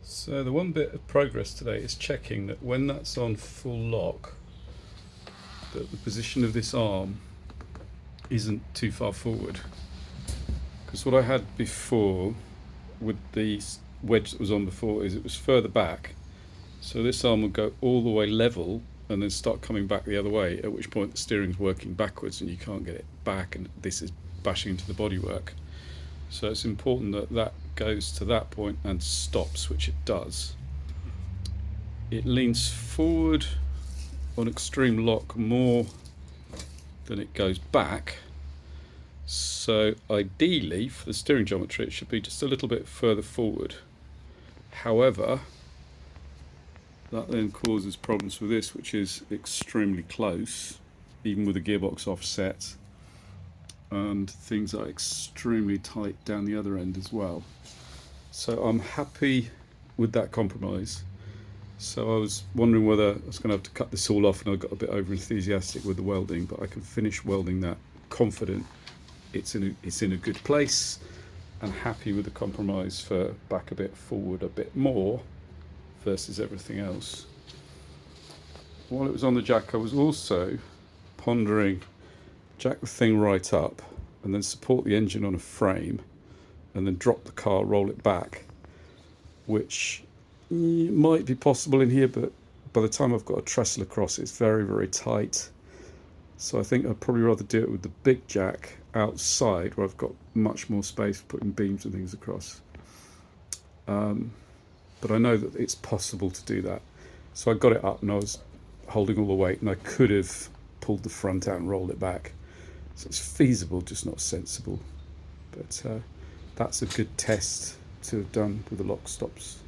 So the one bit of progress today is checking that when that's on full lock, that the position of this arm isn't too far forward. Because what I had before with the wedge that was on before is it was further back. So this arm would go all the way level and then start coming back the other way, at which point the steering's working backwards and you can't get it back, and this is bashing into the bodywork. So it's important that that goes to that point and stops, which it does. It leans forward on extreme lock more than it goes back. So ideally, for the steering geometry, it should be just a little bit further forward. However, that then causes problems with this, which is extremely close, even with the gearbox offset, and things are extremely tight down the other end as well. So I'm happy with that compromise. So I was wondering whether I was going to have to cut this all off, and I got a bit over enthusiastic with the welding, but I can finish welding that confident it's in a good place, and happy with the compromise for back a bit, forward a bit more versus everything else. While it was on the jack, I was also pondering jack the thing right up and then support the engine on a frame and then drop the car, roll it back, which might be possible in here, but by the time I've got a trestle across, it's very, very tight. So I think I'd probably rather do it with the big jack outside, where I've got much more space for putting beams and things across. But I know that it's possible to do that. So I got it up and I was holding all the weight, and I could have pulled the front out and rolled it back. So it's feasible, just not sensible. But that's a good test to have done with the lock stops.